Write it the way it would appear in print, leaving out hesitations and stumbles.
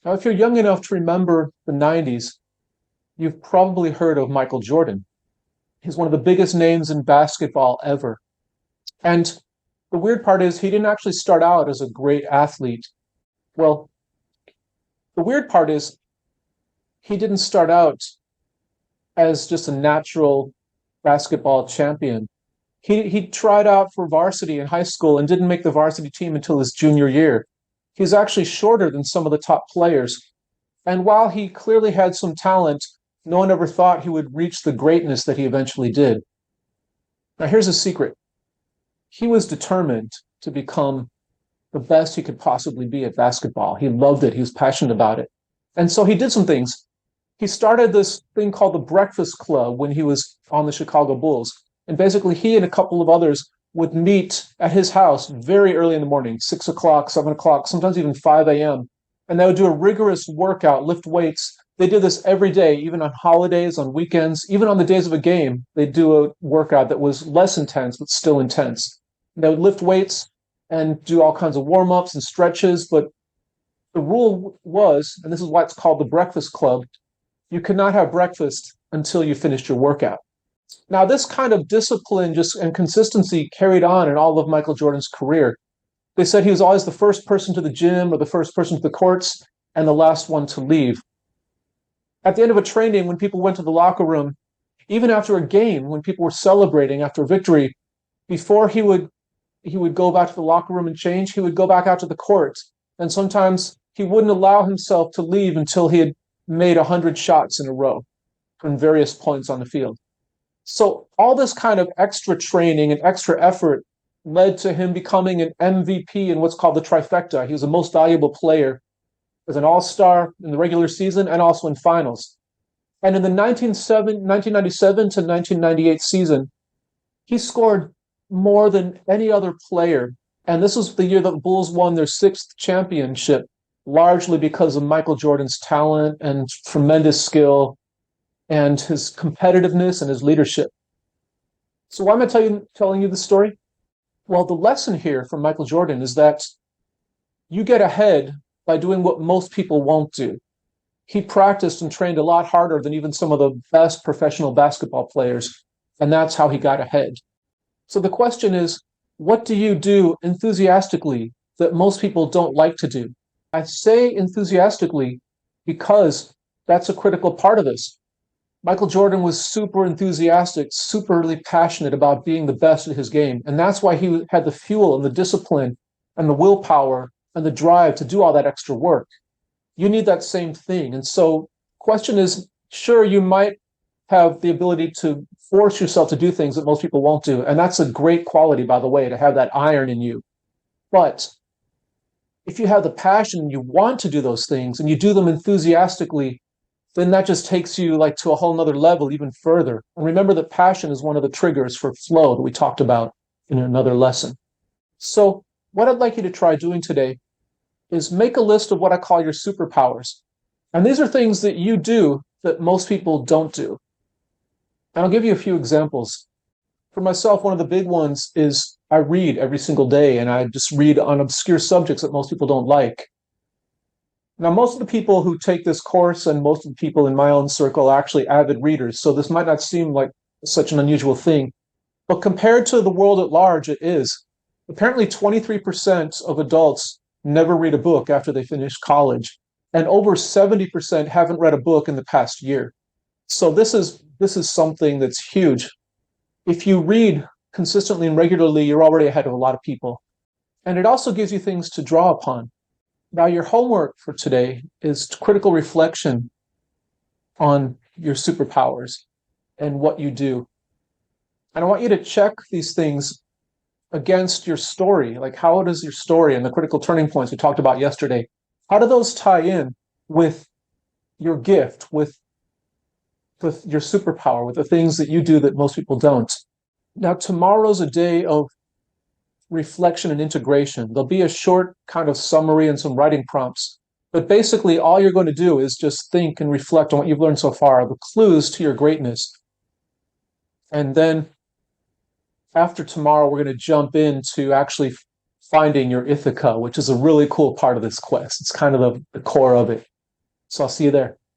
Now, if you're young enough to remember the 90s, you've probably heard of Michael Jordan. He's one of the biggest names in basketball ever. And the weird part is he didn't actually start out as a great athlete. Well, the weird part is he didn't start out as just a natural basketball champion. He tried out for varsity in high school and didn't make the varsity team until his junior year. He's actually shorter than some of the top players. And while he clearly had some talent, no one ever thought he would reach the greatness that he eventually did. Now, here's a secret. He was determined to become the best he could possibly be at basketball. He loved it. He was passionate about it. And so he did some things. He started this thing called the Breakfast Club when he was on the Chicago Bulls. And basically, he and a couple of others would meet at his house very early in the morning, 6 o'clock, 7 o'clock, sometimes even 5 a.m. And they would do a rigorous workout, lift weights. They did this every day, even on holidays, on weekends, even on the days of a game. They'd do a workout that was less intense, but still intense. And they would lift weights and do all kinds of warm-ups and stretches. But the rule was, and this is why it's called the Breakfast Club, you could not have breakfast until you finished your workout. Now, this kind of discipline just and consistency carried on in all of Michael Jordan's career. They said he was always the first person to the gym or the first person to the courts and the last one to leave. At the end of a training, when people went to the locker room, even after a game, when people were celebrating after a victory, before he would go back to the locker room and change, he would go back out to the court. And sometimes he wouldn't allow himself to leave until he had made 100 shots in a row from various points on the field. So all this kind of extra training and extra effort led to him becoming an MVP in what's called the trifecta. He was the most valuable player as an all-star in the regular season and also in finals. And in the 1997 to 1998 season, he scored more than any other player. And this was the year that the Bulls won their sixth championship, largely because of Michael Jordan's talent and tremendous skill and his competitiveness and his leadership. So why am I telling you this story? Well, the lesson here from Michael Jordan is that you get ahead by doing what most people won't do. He practiced and trained a lot harder than even some of the best professional basketball players, and that's how he got ahead. So the question is, what do you do enthusiastically that most people don't like to do? I say enthusiastically because that's a critical part of this. Michael Jordan was super enthusiastic, superly passionate about being the best at his game. And that's why he had the fuel and the discipline and the willpower and the drive to do all that extra work. You need that same thing. And so question is, sure, you might have the ability to force yourself to do things that most people won't do. And that's a great quality, by the way, to have that iron in you. But if you have the passion and you want to do those things and you do them enthusiastically, then that just takes you like to a whole nother level, even further. And remember that passion is one of the triggers for flow that we talked about in another lesson. So what I'd like you to try doing today is make a list of what I call your superpowers. And these are things that you do that most people don't do. And I'll give you a few examples. For myself, one of the big ones is I read every single day, and I just read on obscure subjects that most people don't like. Now, most of the people who take this course and most of the people in my own circle are actually avid readers, so this might not seem like such an unusual thing. But compared to the world at large, it is. Apparently, 23% of adults never read a book after they finish college, and over 70% haven't read a book in the past year. So this is something that's huge. If you read consistently and regularly, you're already ahead of a lot of people. And it also gives you things to draw upon. Now, your homework for today is critical reflection on your superpowers and what you do. And I want you to check these things against your story. Like, how does your story and the critical turning points we talked about yesterday, how do those tie in with your gift, with your superpower, with the things that you do that most people don't? Now, tomorrow's a day of reflection and integration. There'll be a short kind of summary and some writing prompts. But basically, all you're going to do is just think and reflect on what you've learned so far, the clues to your greatness. And then after tomorrow, we're going to jump into actually finding your Ithaca, which is a really cool part of this quest. It's kind of the core of it. So I'll see you there.